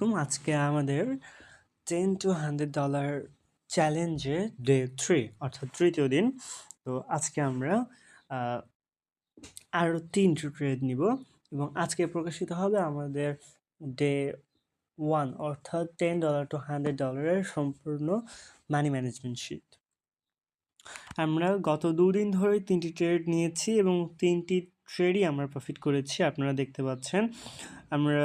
আলাইকুম। আজকে আমাদের $10 to $100 চ্যালেঞ্জে ডে 3 অর্থাৎ তৃতীয় দিন। তো আজকে আমরা আরও 3টি ট্রেড নিব এবং আজকে প্রকাশিত হবে আমাদের ডে 1 অর্থাৎ $10 to $100 সম্পূর্ণ মানি ম্যানেজমেন্ট শিট। আমরা গত 2 দিন ধরে 3টি ট্রেড নিয়েছি এবং 3টি ট্রেডই আমরা প্রফিট করেছি। আপনারা দেখতে পাচ্ছেন আমরা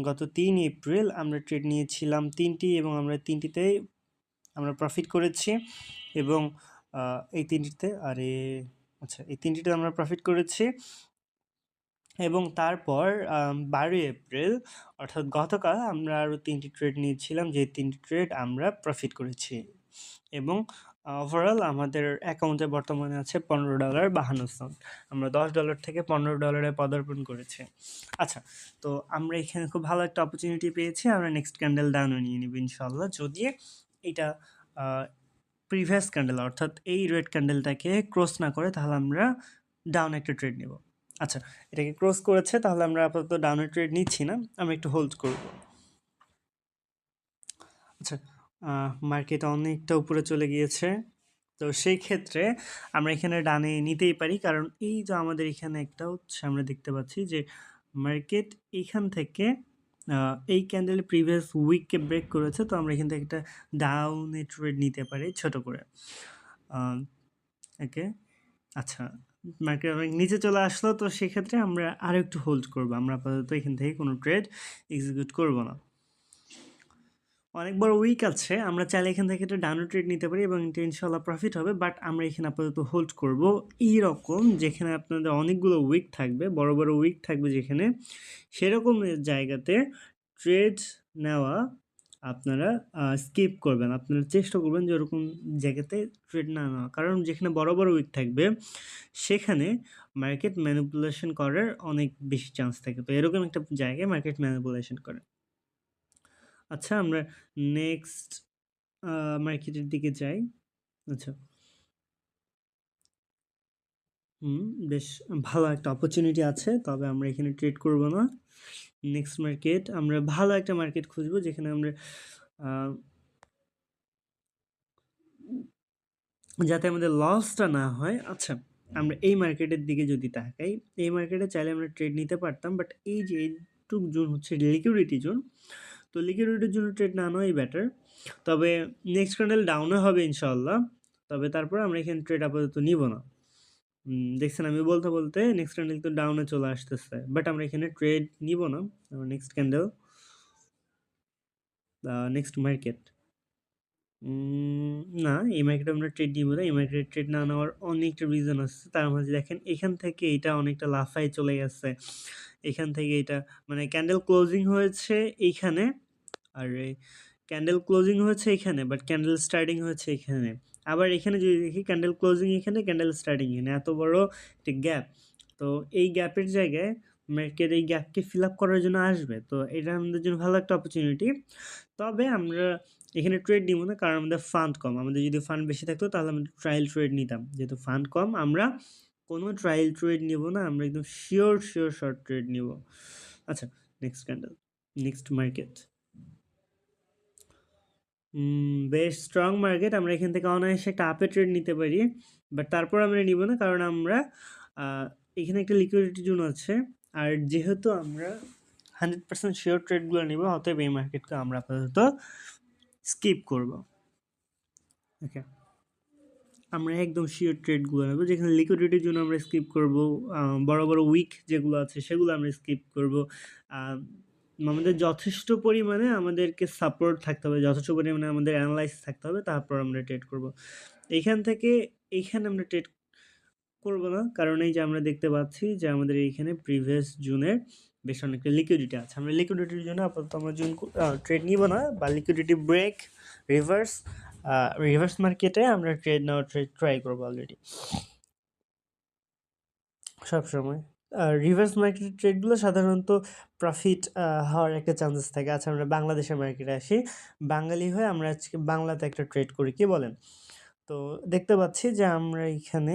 গত 3 এপ্রিল আমরা ট্রেড নিয়েছিলাম 3টি এবং আমরা 3টিতেই আমরা প্রফিট করেছি এবং এই 3টিতে এই 3টিতে আমরা প্রফিট করেছি এবং তারপর 12 এপ্রিল অর্থাৎ গতকাল আমরা আরও 3টি ট্রেড নিয়েছিলাম, যে 3টি ট্রেড আমরা প্রফিট করেছি এবং ওভারঅল আমাদের অ্যাকাউন্টে বর্তমানে আছে $15.52। আমরা $10 থেকে $15 পদার্পণ করেছি। আচ্ছা, তো আমরা এখানে খুব ভালো একটা অপরচুনিটি পেয়েছি। আমরা নেক্সট ক্যান্ডেল ডাউনে নিয়ে নিব ইনশাল্লাহ, যদি এটা প্রিভিয়াস ক্যান্ডেল অর্থাৎ এই রেড ক্যান্ডেলটাকে ক্রস না করে, তাহলে আমরা ডাউন একটা ট্রেড নেব। আচ্ছা, এটাকে ক্রস করেছে, তাহলে আমরা আপাতত ডাউনের ট্রেড নিচ্ছি না, আমরা একটু হোল্ড করব। আচ্ছা, মার্কেট অনেকটা উপরে চলে গিয়েছে, তো সেই ক্ষেত্রে আমরা এখানে ডানে নিতেই পারি, কারণ এই যে আমাদের এখানে একটা হচ্ছে আমরা দেখতে পাচ্ছি যে মার্কেট এইখান থেকে এই ক্যান্ডেলের প্রিভিয়াস উইককে ব্রেক করেছে, তো আমরা এখান থেকে একটা ডাউনে ট্রেড নিতে পারি ছোট করে। ওকে, আচ্ছা, মার্কেট অনেক নিচে চলে আসলো, তো সেক্ষেত্রে আমরা আরও একটু হোল্ড করবো। আমরা আপাতত এখান থেকে কোনো ট্রেড এক্সিকিউট করব না। অনেক বড় উইক আছে, আমরা চাইলে এখান থেকে একটা ডাউন ট্রেড নিতে পারি এবং এটা ইনশাল্লাহ প্রফিট হবে, বাট আমরা এখানে আপাতত হোল্ড করব। এইরকম যেখানে আপনাদের অনেকগুলো উইক থাকবে, বড় বড় উইক থাকবে যেখানে, সেরকম জায়গাতে ট্রেড নেওয়া আপনারা স্কিপ করবেন। আপনারা চেষ্টা করবেন যে ওরকম জায়গাতে ট্রেড না নেওয়া, কারণ যেখানে বড় বড় উইক থাকবে সেখানে মার্কেট ম্যানিপুলেশন করার অনেক বেশি চান্স থাকে। তো এরকম একটা জায়গায় মার্কেট ম্যানিপুলেশন করে। আচ্ছা, আমরা নেক্সট মার্কেটের দিকে যাই। আচ্ছা, বেশ ভালো একটা অপরচুনিটি আছে, তবে আমরা এখানে ট্রেড করব না। নেক্সট মার্কেট, আমরা ভালো একটা মার্কেট খুঁজবো যেখানে আমরা যাতে আমাদের লসটা না হয়। আচ্ছা, আমরা এই মার্কেটের দিকে যদি তাকাই, এই মার্কেটে চাইলে আমরা ট্রেড নিতে পারতাম, বাট এই যে এইটুক জোন হচ্ছে লিকুইডিটি জোন, তো লিকুইডিটির জন্য ট্রেড না নেওয়াই বেটার। তবে নেক্সট ক্যান্ডেল ডাউনে হবে ইনশাল্লাহ, তবে তারপর আমরা এখানে ট্রেড আপাতত নিব না। দেখছেন আমি বলতে বলতে নেক্সট ক্যান্ডেল তো ডাউনে চলে আসতেছে, বাট আমরা এখানে ট্রেড নিব না। নেক্সট ক্যান্ডেল, নেক্সট মার্কেট, না, এই মার্কেটে আমরা ট্রেড নিব না। এই মার্কেটে ট্রেড না নেওয়ার অনেকটা রিজন আছে। তার মাঝে দেখেন এখান থেকে এটা অনেকটা লাফায় চলে গেছে, এখান থেকে এটা মানে ক্যান্ডেল ক্লোজিং হয়েছে এইখানে, আর ক্যান্ডেল ক্লোজিং হয়েছে এখানে, বাট ক্যান্ডেল স্টার্টিং হয়েছে এখানে। আবার এখানে যদি দেখি ক্যান্ডেল ক্লোজিং এখানে, ক্যান্ডেল স্টার্টিং এখানে, এত বড় একটা গ্যাপ। তো এই গ্যাপের জায়গায় মার্কেট এই গ্যাপকে ফিল আপ করার জন্য আসবে, তো এটা আমাদের জন্য ভালো একটা অপরচুনিটি। তবে আমরা এখানে ট্রেড নিব না, কারণ আমাদের ফান্ড কম। আমাদের যদি ফান্ড বেশি থাকতো তাহলে আমরা ট্রায়াল ট্রেড নিতাম। যেহেতু ফান্ড কম, আমরা কোনো ট্রায়াল ট্রেড নিব না, আমরা একদম শিওর শর্ট ট্রেড নিব। আচ্ছা, নেক্সট ক্যান্ডেল, নেক্সট মার্কেট, বেশ স্ট্রং মার্কেট। আমরা এখান থেকে অনায়াসে একটা আপে ট্রেড নিতে পারি, বাট তারপর আমরা নিব না, কারণ আমরা এখানে একটা লিকুইডিটি জোন আছে, আর যেহেতু আমরা 100% শিওর ট্রেডগুলো নিব, অতএব এই মার্কেটকে আমরা আপাতত স্কিপ করব। ওকে, আমরা একদম শিওর ট্রেডগুলো নেব, যেখানে লিকুইডিটির জন্য আমরা স্কিপ করব, বড় বড় উইক যেগুলো আছে সেগুলো আমরা স্কিপ করব। আমাদের যথেষ্ট পরিমাণে আমাদেরকে সাপোর্ট থাকতে হবে, যথেষ্ট পরিমাণে আমাদের অ্যানালাইস থাকতে হবে, তারপর আমরা ট্রেড করব। এইখান থেকে এইখানে আমরা ট্রেড করব না, কারণ এই যে আমরা দেখতে পাচ্ছি যে আমাদের এইখানে প্রিভিয়াস জুনের বেশ অনেকটা লিকুইডিটি আছে। আমরা লিকুইডিটির জন্য আপাতত আমরা জুন ট্রেড নিব না, বা লিকুইডিটি ব্রেক রিভার্স মার্কেটে আমরা ট্রেড নেওয়ার ট্রাই করবো অলরেডি সবসময়। রিভার্স মার্কেটের ট্রেডগুলো সাধারণত প্রফিট হওয়ার একটা চান্সেস থাকে। আচ্ছা, আমরা বাংলাদেশের মার্কেটে আসি, বাঙালি হয়ে আমরা আজকে বাংলাতে একটা ট্রেড করি, কি বলেন? তো দেখতে পাচ্ছি যে আমরা এখানে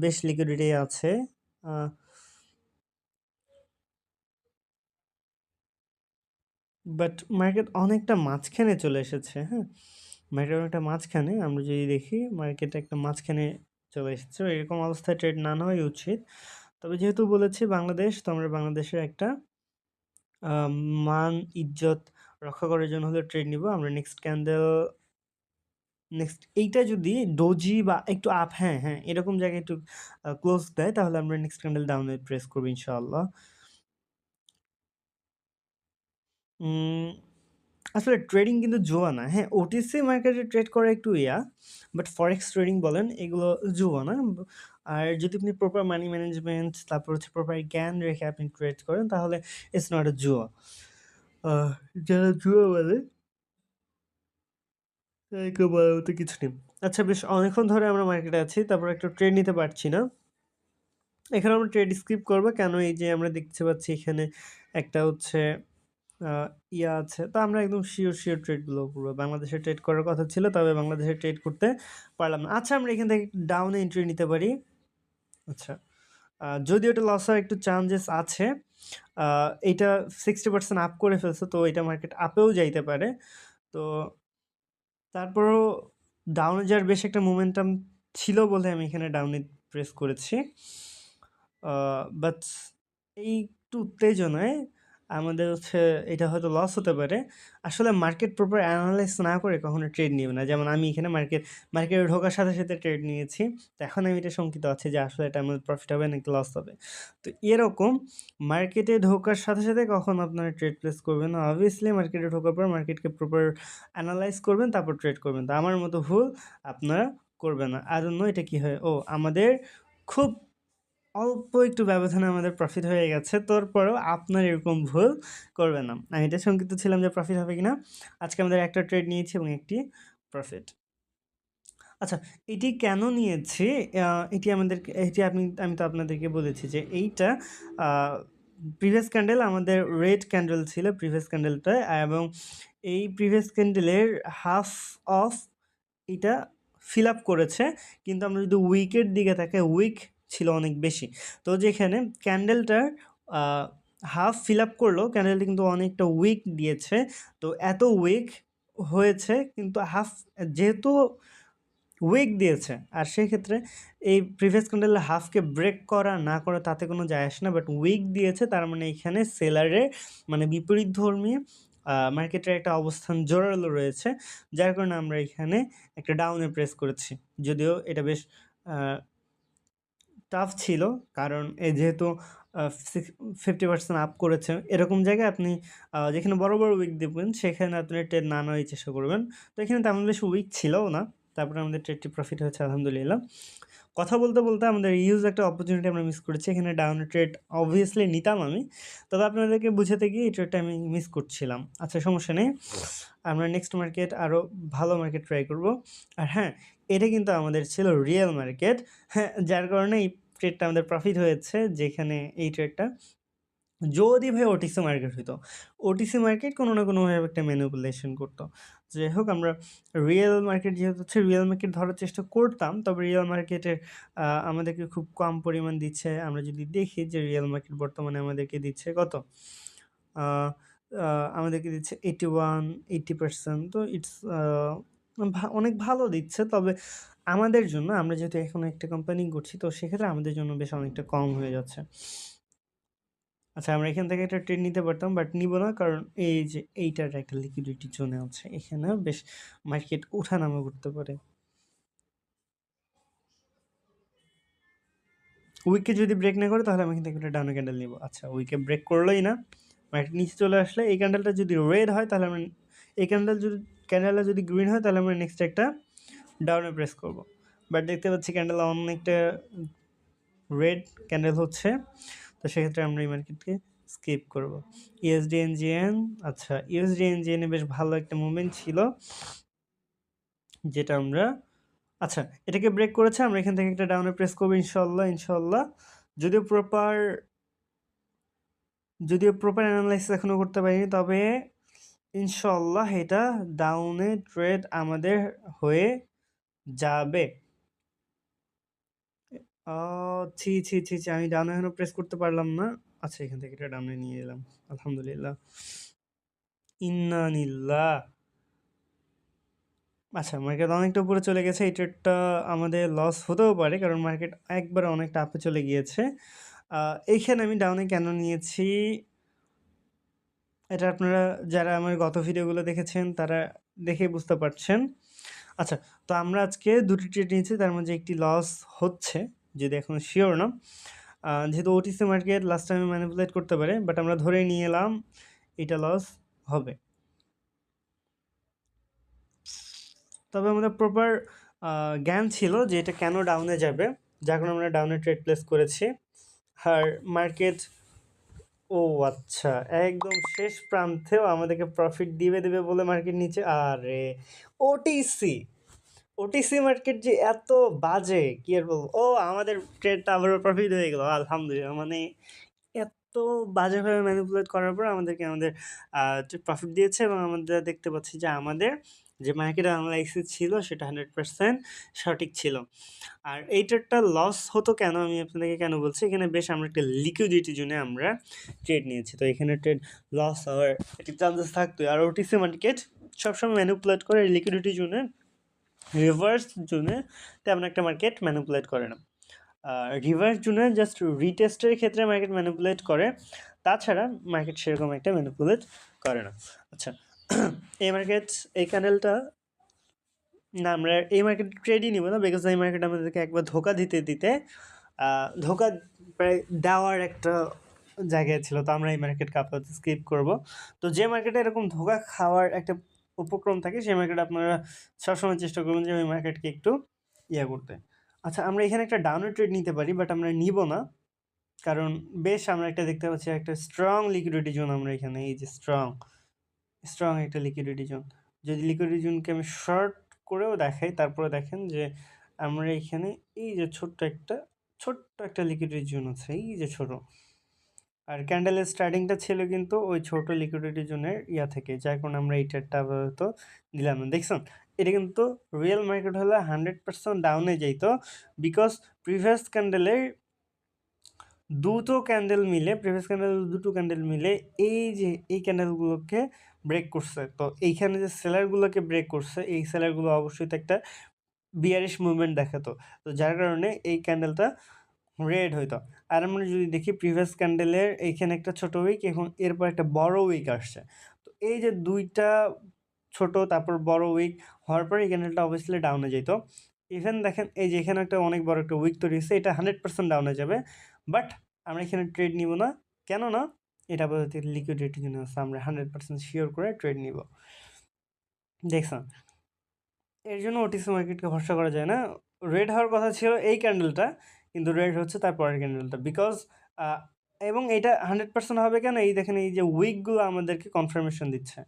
বেশ লিকুইডিটি আছে। বাট মার্কেট অনেকটা মাঝখানে চলে এসেছে, হ্যাঁ? মার্কেট অনেকটা মাঝখানে আমরা যদি দেখি মার্কেট একটা মাঝখানে চলে এসেছে। এরকম অবস্থায় ট্রেড না নেওয়াই উচিত। তবে যেহেতু বলেছি বাংলাদেশ, তো আমরা বাংলাদেশের একটা আ মান ইজ্জত রক্ষা করার জন্য হলেও ট্রেড নিবো। আমরা নেক্সট এইটা যদি ডোজি বা একটু আপ, হ্যাঁ, হ্যাঁ, এরকম জায়গায় একটু ক্লোজ দেয় তাহলে আমরা নেক্সট ক্যান্ডেল ডাউনে প্রেস করব ইনশাআল্লাহ। উম আসলে ট্রেডিং কিন্তু জুয়া না। হ্যাঁ, ওটিসি মার্কেটে ট্রেড করা একটু বাট ফরেক্স ট্রেডিং বলেন এগুলো জুয়া না। আর যদি আপনি প্রপার মানি ম্যানেজমেন্ট তারপর হচ্ছে প্রপার জ্ঞান রেখে আপনি ট্রেড করেন তাহলে ইটস নট আ জুয়া। আহ যারা জুয়া বলে তাদেরকে বলার মতো কিছু নেই। আচ্ছা, বেশ অনেকক্ষণ ধরে আমরা মার্কেটে আছি, তারপর একটা ট্রেড নিতে পারছি না। এখানে আমরা ট্রেড স্কিপ করব। কেন? এই যে আমরা দেখতে পাচ্ছি এখানে একটা হচ্ছে আ আছে। তো আমরা একদম শিওর ট্রেডগুলো করব। বাংলাদেশে ট্রেড করার কথা ছিল, তবে বাংলাদেশে ট্রেড করতে পারলাম না। আচ্ছা, আমরা এখান থেকে ডাউনে এন্ট্রি নিতে পারি। আচ্ছা, যদিও এটা লস হওয়ার একটু চান্সেস আছে। আ এইটা 60% আপ করে ফেলছে, তো এটা মার্কেট আপেও যাইতে পারে। তো তারপরেও ডাউনে যাওয়ার বেশ একটা মোমেন্টাম ছিল বলে আমি এখানে ডাউনে প্রেস করেছি। বাট এই একটু উত্তেজনায় আমাদের হচ্ছে এটা হয়তো লস হতে পারে। আসলে মার্কেট প্রপার এনালাইজ না করে কখনো ট্রেড নিবে না। যেমন আমি এখানে মার্কেটে ঢোকার সাথে ট্রেড নিয়েছি। তো এখন আমি এটা শঙ্কিত আছি যে আসলে এটা আমার প্রফিট হবে নাকি লস হবে। তো এরকম মার্কেটে ঢোকার সাথে কখনো আপনারা ট্রেড প্লেস করবেন না। অবভিয়াসলি মার্কেটে ঢোকার পর মার্কেটকে প্রপার এনালাইজ করবেন, তারপর ট্রেড করবেন। তো আমার মতো ভুল আপনারা করবেন না। I don't know এটা কি হয়? আমাদের খুব অল্প একটু ব্যবধানে আমাদের প্রফিট হয়ে গেছে। তারপরেও আপনার এরকম ভুল করবেন না। আমি এটা শঙ্কিত ছিলাম যে প্রফিট হবে কিনা। আজকে আমাদের একটা ট্রেড নিয়েছি এবং একটি প্রফিট। আচ্ছা, এটি কেন নিয়েছি? আ এটি আমি তো আপনাদেরকে বলেছি যে এইটা আ প্রিভিয়াস ক্যান্ডেল আমাদের রেড ক্যান্ডেল ছিল প্রিভিয়াস ক্যান্ডেলটায়, এবং এই প্রিভিয়াস ক্যান্ডেলের হাফ অফ এটা ফিল আপ করেছে। কিন্তু আমরা যদি উইকের দিকে তাকাই, উইক ছিল অনেক বেশি। তো যেখানে ক্যান্ডেলটার হাফ ফিল আপ করলো, ক্যান্ডেলটা কিন্তু অনেকটা উইক দিয়েছে। তো এত উইক হয়েছে কিন্তু হাফ যেহেতু উইক দিয়েছে, আর সেক্ষেত্রে এই প্রিভিয়াস ক্যান্ডেলের হাফকে ব্রেক করা না করা তাতে কোনো যায় আসে না। বাট উইক দিয়েছে, তার মানে এখানে সেলারের মানে বিপরীতধর্মী মার্কেটের একটা অবস্থান জোরালো রয়েছে। যার কারণে আমরা এখানে একটা ডাউনে প্রেস করেছি। যদিও এটা বেশ আ টাফ ছিল। কারণ যেহেতু আ সিক্স 50% আপ করেছে, এরকম জায়গায় আপনি যেখানে বড় উইক দেখবেন সেখানে আপনি ট্রেড না নেওয়ারই চেষ্টা করবেন। তো এখানে তেমন বেশি উইক ছিলও না। তারপরে আমাদের ট্রেডটি প্রফিট হয়েছে আলহামদুলিল্লাহ। কথা বলতে আমরা হিউজ একটা অপরচুনিটি আমরা মিস করেছি। এখানে ডাউন ট্রেড অবভিয়াসলি নিতাম আমি। তবে আপনাদেরকে বুঝাতে গিয়ে এই ট্রেডটা আমি মিস করছিলাম। আচ্ছা, সমস্যা নেই। আমরা নেক্সট মার্কেট আরও ভালো মার্কেট ট্রাই করব। আর হ্যাঁ, এটা কিন্তু আমাদের ছিল রিয়েল মার্কেট। হ্যাঁ, যার কারণে এই ট্রেডটা আমাদের প্রফিট হয়েছে, যেখানে এই ট্রেডটা যদি ভাই ওটিসি মার্কেট হইতো। ওটিসি মার্কেট কোনো না কোনোভাবে একটা ম্যানিপুলেশন করতো। যাই হোক, আমরা রিয়েল মার্কেট যেহেতু হচ্ছে রিয়েল মার্কেট ধরার চেষ্টা করতাম। তবে রিয়েল মার্কেটের আমাদেরকে খুব কম পরিমাণ দিচ্ছে। আমরা যদি দেখি যে রিয়েল মার্কেট বর্তমানে আমাদেরকে দিচ্ছে কত? আ আ আমাদেরকে দিচ্ছে 81, 80%। তো ইটস অনেক ভালো দিচ্ছে। তবে আমাদের জন্য, আমরা যেহেতু এখন একটা কোম্পানি করছি, তো সেক্ষেত্রে আমাদের জন্য বেশ অনেকটা কম হয়ে যাচ্ছে। আচ্ছা, আমরা এখান থেকে একটা ট্রেড নিতে পারতাম, বাট নিব না। কারণ এই যে এইটার একটা লিকুইডিটি জোনে আছে। এখানেও বেশ মার্কেট ওঠানামা করতে পারে। উইকে যদি ব্রেক না করে তাহলে আমি এখান থেকে একটা ডাউন ক্যান্ডেল নিব। আচ্ছা, উইকে ব্রেক করলোই না। মার্কেট নিচে চলে আসলে এই ক্যান্ডেলটা যদি রেড হয় তাহলে আমরা এই ক্যান্ডেলটা যদি গ্রিন হয় তাহলে আমরা নেক্সট একটা ডাউনে প্রেস করব। বাট দেখতে পাচ্ছি ক্যান্ডেল অনেকটা রেড ক্যান্ডেল হচ্ছে। তো সেক্ষেত্রে আমরা এই মার্কেটকে স্কিপ করব। ইউএসডি এনজিএন, আচ্ছা, ইউএসডি এনজিএন এ বেশ ভালো একটা মুভমেন্ট ছিল, যেটা আমরা, আচ্ছা, এটাকে ব্রেক করেছে। আমরা এখান থেকে একটা ডাউনে প্রেস করব ইনশাআল্লাহ। যদিও প্রপার অ্যানালাইসিস এখনো করতে পারিনি, তবে ইনশাআল্লাহ এটা ডাউনে ট্রেড আমাদের হয়ে যাবে। আ ছি! আমি ডাউনে এখনো প্রেস করতে পারলাম না। আচ্ছা, এখান থেকে এটা ডাউনে নিয়ে এলাম। আলহামদুলিল্লাহ। ইন্নানিল্লাহ। আচ্ছা, মার্কেট অনেকটা উপরে চলে গেছে। এই ট্রেডটা আমাদের লস হতেও পারে, কারণ মার্কেট একবারে অনেকটা আপে চলে গিয়েছে। এইখানে আমি ডাউনে কেন নিয়েছি, এটা আপনারা যারা আমার গত ভিডিওগুলো দেখেছেন তারা দেখেই বুঝতে পারছেন। আচ্ছা, তো আমরা আজকে দুটি ট্রেড নিয়েছি, তার মধ্যে একটি লস হচ্ছে, যদি এখনো শিওর না। যেহেতু ওটিসি মার্কেট লাস্ট টাইমে ম্যানিপুলেট করতে পারে, বাট আমরা ধরে নিয়ে এলাম এটা লস হবে। তবে আমাদের প্রপার জ্ঞান ছিল যে এটা কেন ডাউনে যাবে, যার কারণে আমরা ডাউনে ট্রেড প্লেস করেছি। আর মার্কেট, ও আচ্ছা, একদম শেষ প্রান্তেও আমাদেরকে প্রফিট দিবে দেবে বলে মার্কেট নিচে। আরে ওটিসি ওটিসি মার্কেট যে এত বাজে, কি আর বলবো। ও, আমাদের ট্রেডটা আবারও প্রফিট হয়ে গেল, আলহামদুলিল্লাহ। মানে এত বাজেভাবে ম্যানিপুলেট করার পর আমাদেরকে আমাদের প্রফিট দিয়েছে, এবং আমরা দেখতে পাচ্ছি যে আমাদের যে মার্কেট অ্যানালাইসিস ছিল সেটা 100% সঠিক ছিল। আর এই ট্রেডটা লস হতো কেন, আমি আপনাদেরকে কেন বলছি, এখানে বেশ আমরা একটা লিকুইডিটির জন্য আমরা ট্রেড নিয়েছি, তো এখানে ট্রেড লস হওয়ার একটি চান্সেস থাকতো। আর ওটিসি মার্কেট সবসময় ম্যানিপুলেট করে লিকুইডিটির জন্য, রিভার্স জোনে তেমন একটা মার্কেট ম্যানিপুলেট করে না। রিভার্স জোনে জাস্ট রিটেস্টের ক্ষেত্রে মার্কেট ম্যানিপুলেট করে, তাছাড়া মার্কেট সেরকম একটা ম্যানিপুলেট করে না। আচ্ছা, এই মার্কেট, এই ক্যান্ডেলটা না, আমরা এই মার্কেট ট্রেডই নিব না, বিকজ এই মার্কেট আমাদেরকে একবার ধোকা দিতে দিতে ধোকা প্রায় দেওয়ার একটা জায়গায় ছিল, তো আমরা এই মার্কেটকে আপাতত স্কিপ করব। তো যে মার্কেটে এরকম ধোকা খাওয়ার একটা উপক্রম থাকে, সেই মার্কেটে আপনারা সবসময় চেষ্টা করবেন যে ওই মার্কেটকে একটু ইয়ে করতে। আচ্ছা, আমরা এখানে একটা ডাউনের ট্রেড নিতে পারি, বাট আমরা নিব না, কারণ বেশ আমরা একটা দেখতে পাচ্ছি একটা স্ট্রং লিকুইডিটি জোন। আমরা এখানে এই যে স্ট্রং একটা লিকুইডিটি জোন, যদি লিকুইডিটি জোনকে আমি শর্ট করেও দেখাই, তারপরে দেখেন যে আমরা এখানে এই যে ছোট্ট একটা লিকুইডিটি জোন আছে, এই যে ছোট, আর ক্যান্ডেলের স্টার্টিংটা ছিল কিন্তু ওই ছোট লিকুইডিটি জোনের ইয়া থেকে, যার কারণে আমরা এই ট্রেডটা আপাতত দিলাম না। দেখছেন, এটা কিন্তু রিয়েল মার্কেট হলে 100% ডাউনে যাইতো, বিকজ প্রিভিয়াস ক্যান্ডেলের দুটো ক্যান্ডেল মিলে এই যে এই ক্যান্ডেলগুলোকে ব্রেক করছে। তো এইখানে যে সেলারগুলোকে ব্রেক করছে, এই সেলারগুলো অবশ্যই তো একটা বিয়ারিশ মুভমেন্ট দেখাতো, তো যার কারণে এই ক্যান্ডেলটা রেড হইতো। আর আমরা যদি দেখি প্রিভিয়াস ক্যান্ডেলের এইখানে একটা ছোট উইক, এখন এরপর একটা বড় উইক আসছে, তো এই যে দুইটা ছোট তারপর বড় উইক হওয়ার পর এই ক্যান্ডেলটা অবভিয়াসলি ডাউনে যেত। ইভেন দেখেন এই যে এখানে একটা অনেক বড় একটা উইক তৈরি হয়েছে, এটা 100% ডাউনে যাবে, বাট আমরা এখানে ট্রেড নিব না। কেন না, এটা আপাতত লিকুইডিটির জন্য আছে, আমরা 100% শিওর করে ট্রেড নিব। দেখছেন, এর জন্য ওটিসি মার্কেটকে ভরসা করা যায় না। রেড হওয়ার কথা ছিল এই ক্যান্ডেলটা, কিন্তু রেড হচ্ছে তার পরের ক্যান্ডেলটা, বিকজ এবং এটা 100% হবে কেন, এই দেখেন এই যে উইকগুলো আমাদেরকে কনফার্মেশন দিচ্ছে।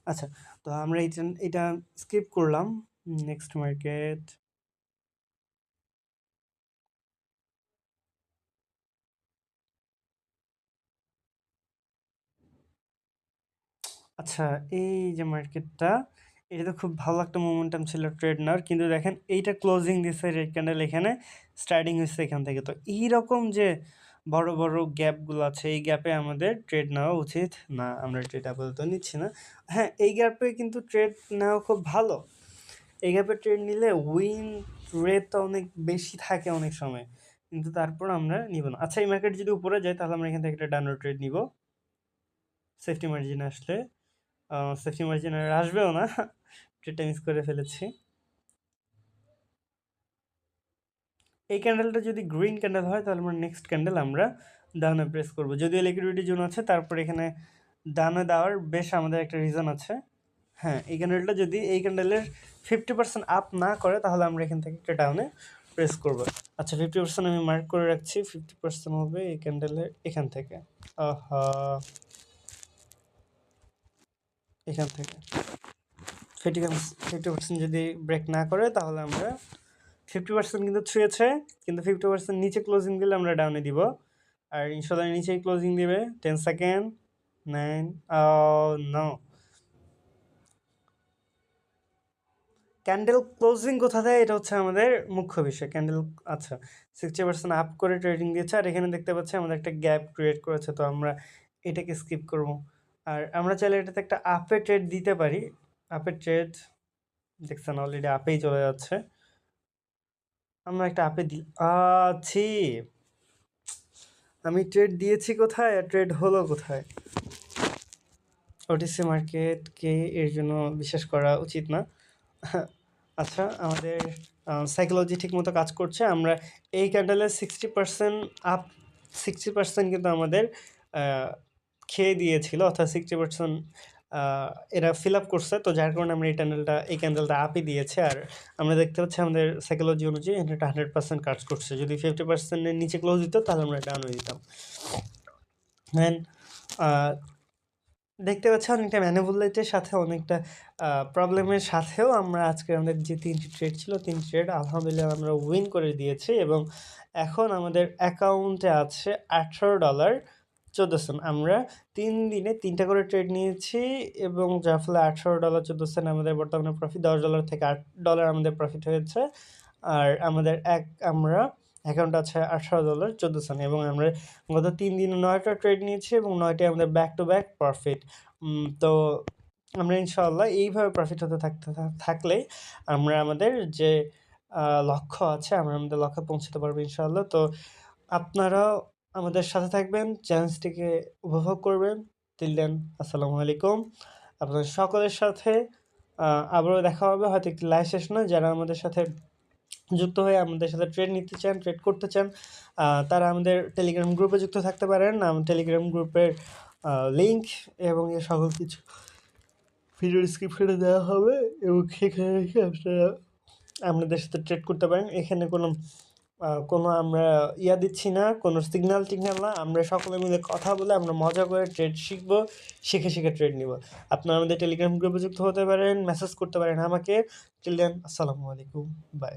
আচ্ছা, তো আমরা এটা স্কিপ করলাম। নেক্সট মার্কেট, আচ্ছা, এই যে মার্কেটটা, এটা তো খুব ভালো একটা মোমেন্টাম ছিল ট্রেড নেওয়ার, কিন্তু দেখেন এইটা ক্লোজিং দিচ্ছে রেড ক্যান্ডেল, এখানে স্টার্টিং হচ্ছে এখান থেকে। তো এইরকম যে বড় বড় গ্যাপগুলো আছে, এই গ্যাপে আমাদের ট্রেড নেওয়া উচিত না, আমরা ট্রেড আপাতত নিচ্ছি না। হ্যাঁ, এই গ্যাপে কিন্তু ট্রেড নেওয়া খুব ভালো, এই গ্যাপে ট্রেড নিলে উইন রেটটা অনেক বেশি থাকে অনেক সময়, কিন্তু তারপর আমরা নিব না। আচ্ছা, এই মার্কেট যদি উপরে যায় তাহলে আমরা এখান থেকে একটা ডাউনওয়ার্ড ট্রেড নিব, সেফটি মার্জিন আসলে। সেফটি মার্জিন আর আসবেও না, ট্রেডটা মিস করে ফেলেছি। এই ক্যান্ডেলটা যদি গ্রিন ক্যান্ডেল হয় তাহলে আমরা নেক্সট ক্যান্ডেল আমরা ডাউনে প্রেস করব, যদিও লিকুইডিটি জোন আছে, তারপর এখানে ডাউনে দেওয়ার বেশ আমাদের একটা রিজন আছে। হ্যাঁ, এই ক্যান্ডেলটা যদি এই ক্যান্ডেলের 50% আপ না করে তাহলে আমরা এখান থেকে একটা ডাউনে প্রেস করব। আচ্ছা, 50% আমি মার্ক করে রাখছি, 50% হবে এই ক্যান্ডেলের এখান থেকে, এখান থেকে 50% যদি ব্রেক না করে তাহলে আমরা 50% কিন্তু ছুঁয়েছে, কিন্তু 50% নিচে ক্লোজিং দিলে আমরা ডাউনে দিব, আর ইনশাল্লাহ নিচেই ক্লোজিং দিবে। 10 সেকেন্ড, 9, নো, ক্যান্ডেল ক্লোজিং কোথা দেয় এটা হচ্ছে আমাদের মুখ্য বিষয়। ক্যান্ডেল, আচ্ছা, 60% আপ করে ট্রেডিং দিয়েছে, আর এখানে দেখতে পাচ্ছি আমাদের একটা গ্যাপ ক্রিয়েট করেছে, তো আমরা এটাকে স্কিপ করব। আর আমরা চাইলে এটাতে একটা আপে ট্রেড দিতে পারি। আপের ট্রেড দেখছেন অলরেডি আপেই চলে যাচ্ছে। আমরা একটা আপে দিই। ছি! আমি ট্রেড দিয়েছি কোথায় আর ট্রেড হলো কোথায়? ওটিসি মার্কেটকে এর জন্য বিশ্বাস করা উচিত না। আচ্ছা, আমাদের সাইকোলজি ঠিকমতো কাজ করছে। আমরা এই ক্যান্ডেলের 60% আপ, 60% কিন্তু আমাদের খেয়ে দিয়েছিল, অর্থাৎ 60% এরা ফিল আপ করছে। তো যার কারণে আমরা এই ক্যান্ডেলটা আপই দিয়েছে। আর আমরা দেখতে পাচ্ছি আমাদের সাইকোলজি অনুযায়ী এটা 100% কাজ করছে। যদি 50% এর নিচে ক্লোজ দিত তাহলে আমরা ডাউন হয়ে দিতাম। দেন দেখতে পাচ্ছি অনেকটা ম্যানিপুলেটের সাথে অনেকটা প্রবলেমের সাথেও আমরা আজকে আমাদের যে 3টি ট্রেড ছিল 3টি ট্রেড আলহামদুলিল্লাহ আমরা উইন করে দিয়েছি এবং এখন আমাদের অ্যাকাউন্টে আছে $18.14। আমরা 3 দিনে 3টা করে ট্রেড নিয়েছি এবং যার ফলে $18.14 আমাদের বর্তমানে প্রফিট। $10 থেকে $8 আমাদের প্রফিট হয়েছে। আর আমাদের আমরা অ্যাকাউন্ট আছে $18.14 এবং আমরা গত 3 দিনে 9টা ট্রেড নিয়েছি এবং 9টাই আমাদের ব্যাক টু ব্যাক প্রফিট। তো আমরা ইনশাআল্লাহ এইভাবে প্রফিট হতে থাকলেই আমরা আমাদের যে লক্ষ্য আছে আমরা আমাদের লক্ষ্যে পৌঁছাতে পারবো ইনশাআল্লাহ। তো আপনারাও আমাদের সাথে থাকবেন, চ্যালেঞ্জটিকে উপভোগ করবেন। টিল দেন আসসালামু আলাইকুম। আপনাদের সকলের সাথে আবারও দেখা হবে, হয়তো একটি লাইভ সেশনে। যারা আমাদের সাথে যুক্ত হয়ে আমাদের সাথে ট্রেড নিতে চান, ট্রেড করতে চান, তারা আমাদের টেলিগ্রাম গ্রুপে যুক্ত থাকতে পারেন। টেলিগ্রাম গ্রুপের লিঙ্ক এবং এর সকল কিছু ভিডিও ডিসক্রিপশনে দেওয়া হবে এবং সেখানে রেখে আপনারা আপনাদের সাথে ট্রেড করতে পারেন। এখানে কোনো আমরা দিচ্ছি না, কোনো সিগন্যাল টিগন্যাল না। আমরা সকলে মিলে কথা বলে আমরা মজা করে ট্রেড শিখবো, শিখে ট্রেড নিব। আপনারা আমাদের টেলিগ্রাম গ্রুপে যুক্ত হতে পারেন, মেসেজ করতে পারেন আমাকে। টিল দেন আসসালামু আলাইকুম, বাই।